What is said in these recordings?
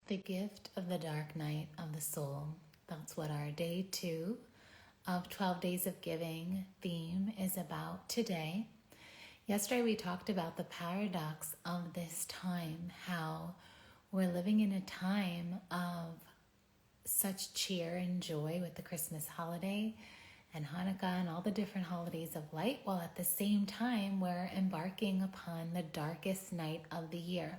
The gift of the dark night of the soul. That's what our day 2 of 12 Days of Giving theme is about today. Yesterday we talked about the paradox of this time, how we're living in a time of such cheer and joy with the Christmas holiday and Hanukkah and all the different holidays of light, while at the same time we're embarking upon the darkest night of the year.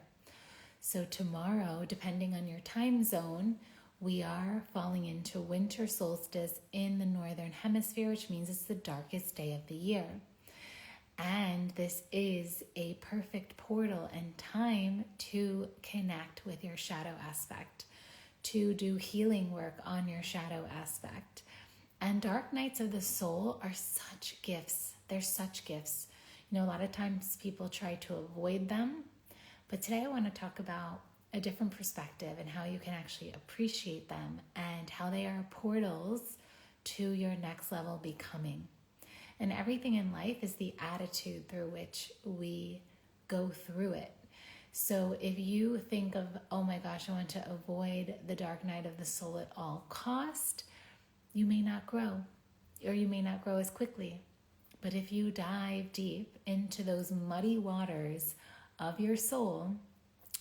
So tomorrow, depending on your time zone, we are falling into winter solstice in the northern hemisphere, which means it's the darkest day of the year. And this is a perfect portal and time to connect with your shadow aspect, to do healing work on your shadow aspect. And dark nights of the soul are such gifts. They're such gifts. You know, a lot of times people try to avoid them. But today I want to talk about a different perspective and how you can actually appreciate them and how they are portals to your next level becoming. And everything in life is the attitude through which we go through it. So if you think of, oh my gosh, I want to avoid the dark night of the soul at all cost, you may not grow, or you may not grow as quickly. But if you dive deep into those muddy waters of your soul,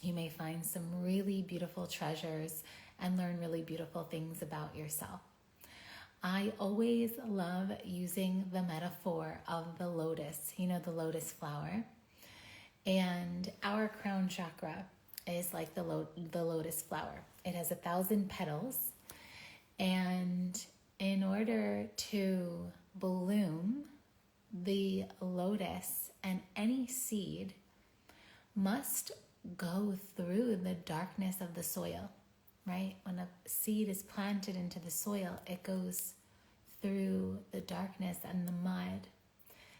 you may find some really beautiful treasures and learn really beautiful things about yourself. I always love using the metaphor of the lotus, the lotus flower. And our crown chakra is like the lotus flower. It has 1,000 petals. And in order to bloom, the lotus and any seed must go through the darkness of the soil, right? When a seed is planted into the soil, it goes through the darkness and the mud.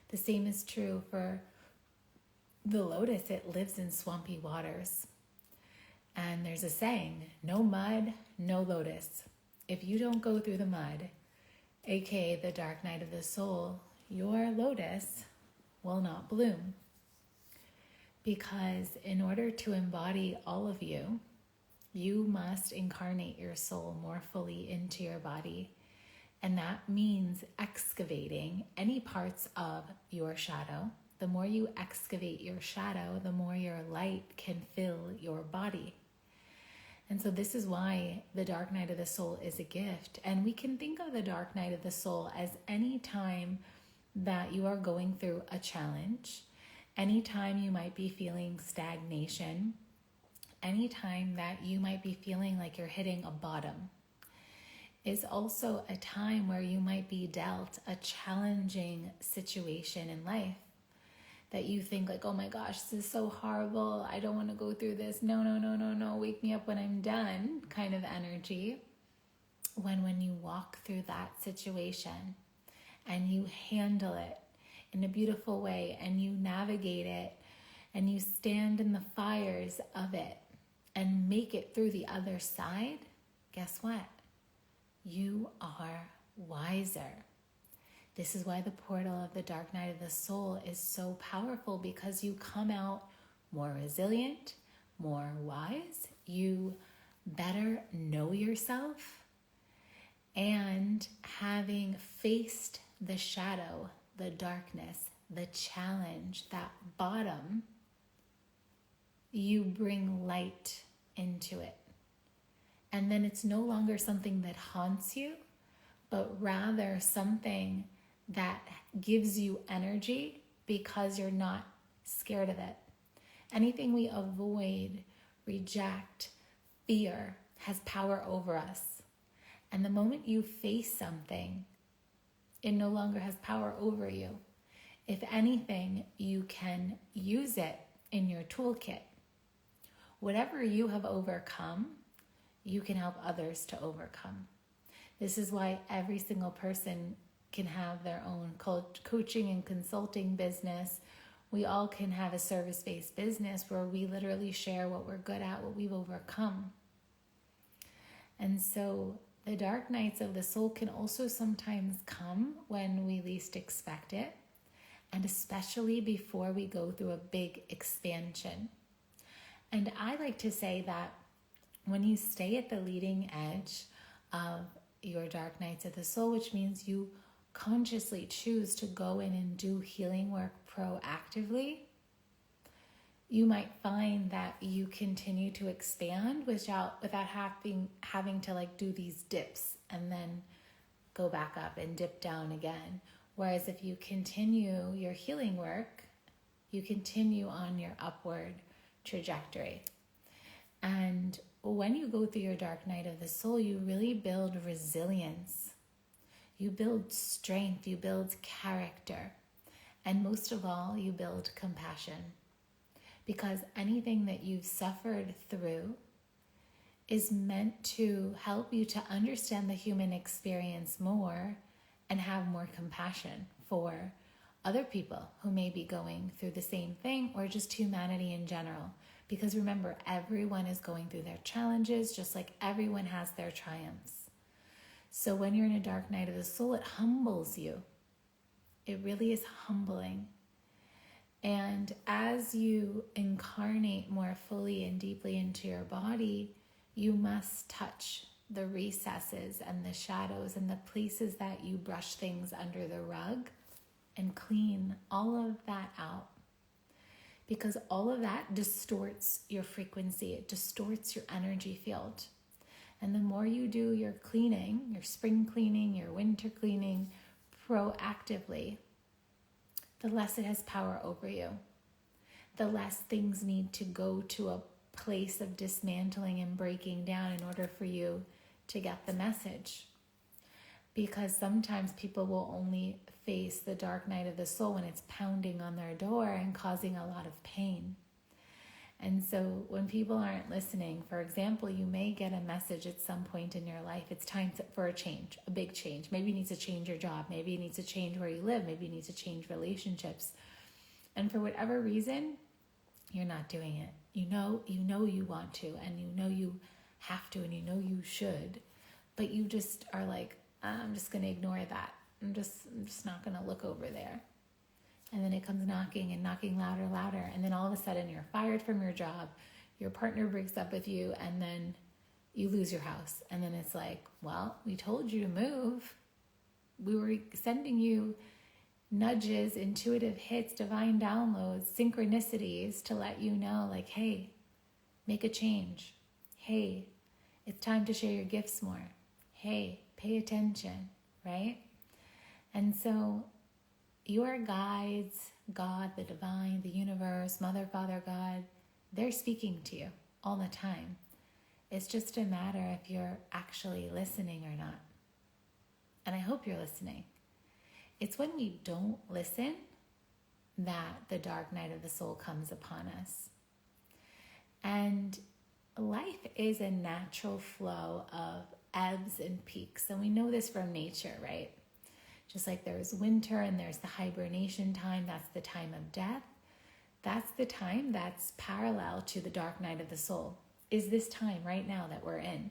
The same is true for the lotus. It lives in swampy waters. And there's a saying, no mud, no lotus. If you don't go through the mud, aka the dark night of the soul, your lotus will not bloom. Because in order to embody all of you, you must incarnate your soul more fully into your body. And that means excavating any parts of your shadow. The more you excavate your shadow, the more your light can fill your body. And so this is why the dark night of the soul is a gift. And we can think of the dark night of the soul as any time that you are going through a challenge, anytime you might be feeling stagnation, anytime that you might be feeling like you're hitting a bottom, is also a time where you might be dealt a challenging situation in life that you think like, oh my gosh, this is so horrible. I don't want to go through this. No. Wake me up when I'm done kind of energy. When you walk through that situation and you handle it in a beautiful way, and you navigate it, and you stand in the fires of it and make it through the other side, guess what? You are wiser. This is why the portal of the dark night of the soul is so powerful, because you come out more resilient, more wise, you better know yourself, and having faced the shadow, the darkness, the challenge, that bottom, you bring light into it. And then it's no longer something that haunts you, but rather something that gives you energy because you're not scared of it. Anything we avoid, reject, fear has power over us. And the moment you face something, it no longer has power over you. If anything, you can use it in your toolkit. Whatever you have overcome, you can help others to overcome. This is why every single person can have their own coaching and consulting business. We all can have a service-based business where we literally share what we're good at, what we've overcome. And so the dark nights of the soul can also sometimes come when we least expect it, and especially before we go through a big expansion. And I like to say that when you stay at the leading edge of your dark nights of the soul, which means you consciously choose to go in and do healing work proactively, you might find that you continue to expand without having to like do these dips and then go back up and dip down again. Whereas if you continue your healing work, you continue on your upward trajectory. And when you go through your dark night of the soul, you really build resilience. You build strength, you build character, and most of all, you build compassion. Because anything that you've suffered through is meant to help you to understand the human experience more and have more compassion for other people who may be going through the same thing, or just humanity in general. Because remember, everyone is going through their challenges, just like everyone has their triumphs. So when you're in a dark night of the soul, it humbles you. It really is humbling. And as you incarnate more fully and deeply into your body, you must touch the recesses and the shadows and the places that you brush things under the rug and clean all of that out. Because all of that distorts your frequency. It distorts your energy field. And the more you do your cleaning, your spring cleaning, your winter cleaning proactively, the less it has power over you. The less things need to go to a place of dismantling and breaking down in order for you to get the message. Because sometimes people will only face the dark night of the soul when it's pounding on their door and causing a lot of pain. And so when people aren't listening, for example, you may get a message at some point in your life. It's time for a change, a big change. Maybe you need to change your job. Maybe you need to change where you live. Maybe you need to change relationships. And for whatever reason, you're not doing it. You know you want to, and you know you have to, and you know you should, but you just are like, I'm just going to ignore that. I'm just not going to look over there. And then it comes knocking and knocking louder. And then all of a sudden you're fired from your job. Your partner breaks up with you, and then you lose your house. And then it's like, well, we told you to move. We were sending you nudges, intuitive hits, divine downloads, synchronicities to let you know, like, hey, make a change. Hey, it's time to share your gifts more. Hey, pay attention, right? And so your guides, God, the divine, the universe, Mother, Father, God, they're speaking to you all the time. It's just a matter if you're actually listening or not. And I hope you're listening. It's when we don't listen that the dark night of the soul comes upon us. And life is a natural flow of ebbs and peaks. And we know this from nature, right? Just like there's winter and there's the hibernation time, that's the time of death. That's the time that's parallel to the dark night of the soul, is this time right now that we're in.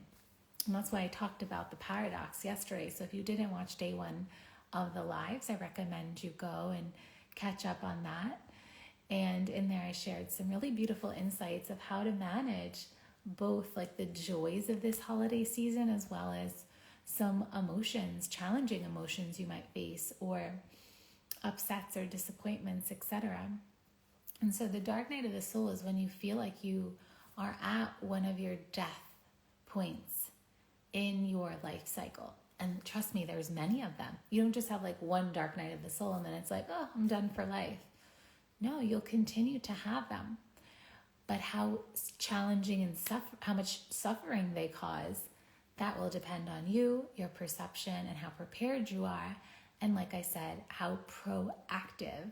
And that's why I talked about the paradox yesterday. So if you didn't watch day one of the lives, I recommend you go and catch up on that. And in there I shared some really beautiful insights of how to manage both like the joys of this holiday season as well as some emotions, challenging emotions you might face, or upsets or disappointments, etc. And so the dark night of the soul is when you feel like you are at one of your death points in your life cycle. And trust me, there's many of them. You don't just have like one dark night of the soul and then it's like, oh, I'm done for life. No, you'll continue to have them. But how challenging and how much suffering they cause, that will depend on you, your perception, and how prepared you are. And like I said, how proactive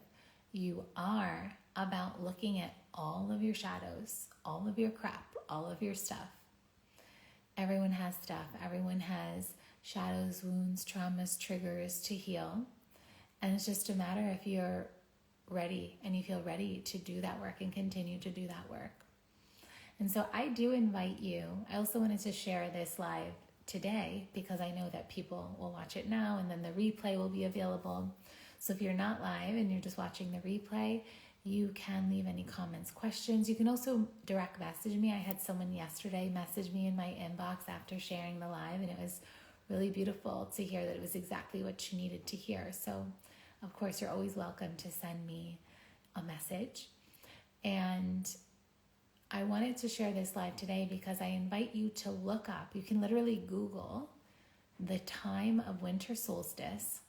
you are about looking at all of your shadows, all of your crap, all of your stuff. Everyone has stuff. Everyone has shadows, wounds, traumas, triggers to heal. And it's just a matter if you're ready and you feel ready to do that work and continue to do that work. And so I do invite you. I also wanted to share this live today because I know that people will watch it now and then the replay will be available. So if you're not live and you're just watching the replay, You can leave any comments, questions. You can also direct message me. I had someone yesterday message me in my inbox after sharing the live, and it was really beautiful to hear that it was exactly what she needed to hear. So, of course, you're always welcome to send me a message. And I wanted to share this live today because I invite you to look up. You can literally Google the time of winter solstice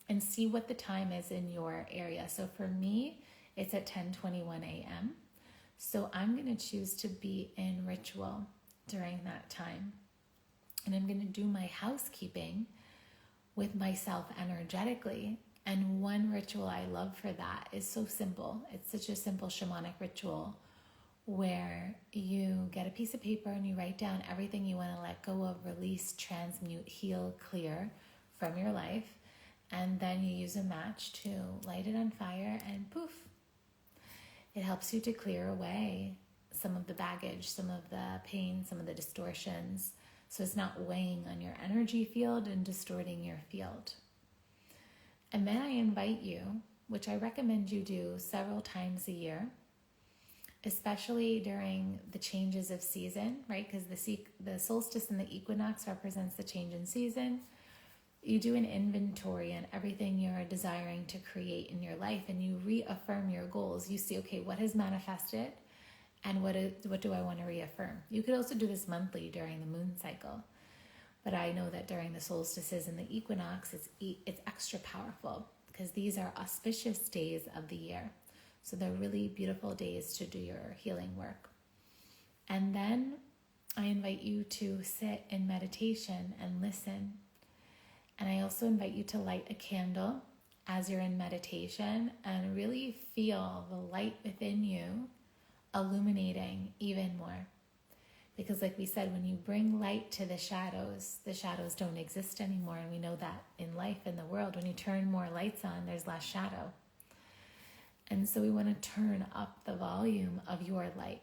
and see what the time is in your area. So for me, it's at 10:21 a.m. So I'm going to choose to be in ritual during that time. And I'm going to do my housekeeping with myself energetically. And one ritual I love for that is so simple. It's such a simple shamanic ritual where you get a piece of paper and you write down everything you want to let go of, release, transmute, heal, clear from your life. And then you use a match to light it on fire and poof. It helps you to clear away some of the baggage, some of the pain, some of the distortions. So it's not weighing on your energy field and distorting your field. And then I invite you, which I recommend you do several times a year, especially during the changes of season, right? Because the solstice and the equinox represents the change in season. You do an inventory on everything you're desiring to create in your life, and you reaffirm your goals. You see, okay, what has manifested and what do I want to reaffirm? You could also do this monthly during the moon cycle. But I know that during the solstices and the equinox, it's extra powerful because these are auspicious days of the year. So they're really beautiful days to do your healing work. And then I invite you to sit in meditation and listen. And I also invite you to light a candle as you're in meditation and really feel the light within you illuminating even more. Because like we said, when you bring light to the shadows don't exist anymore. And we know that in life, in the world, when you turn more lights on, there's less shadow. And so we want to turn up the volume of your light.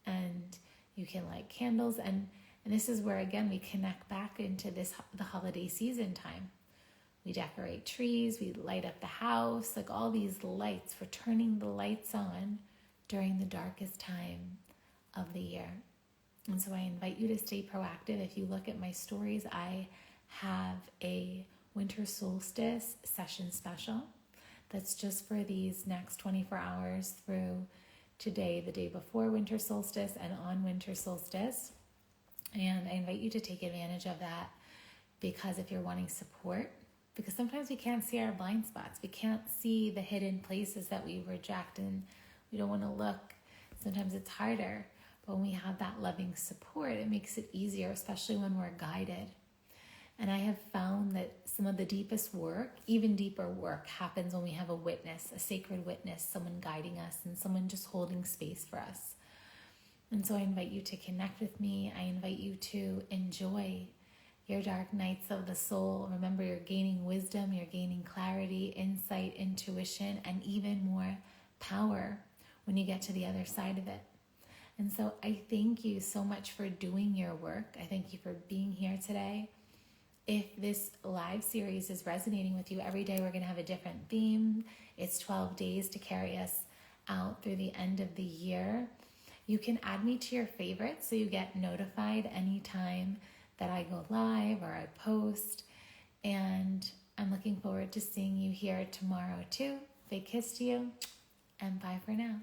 And you can light candles. And this is where, again, we connect back into the holiday season time. We decorate trees, we light up the house, like all these lights. We're turning the lights on during the darkest time of the year. And so I invite you to stay proactive. If you look at my stories, I have a winter solstice session special that's just for these next 24 hours through today, the day before winter solstice, and on winter solstice. And I invite you to take advantage of that, because if you're wanting support, because sometimes we can't see our blind spots. We can't see the hidden places that we reject and we don't want to look. Sometimes it's harder. But when we have that loving support, it makes it easier, especially when we're guided. And I have found that some of the deepest work, even deeper work, happens when we have a witness, a sacred witness, someone guiding us and someone just holding space for us. And so I invite you to connect with me. I invite you to enjoy your dark nights of the soul. Remember, you're gaining wisdom, you're gaining clarity, insight, intuition, and even more power when you get to the other side of it. And so I thank you so much for doing your work. I thank you for being here today. If this live series is resonating with you, every day we're going to have a different theme. It's 12 days to carry us out through the end of the year. You can add me to your favorites so you get notified anytime that I go live or I post. And I'm looking forward to seeing you here tomorrow too. Big kiss to you, and bye for now.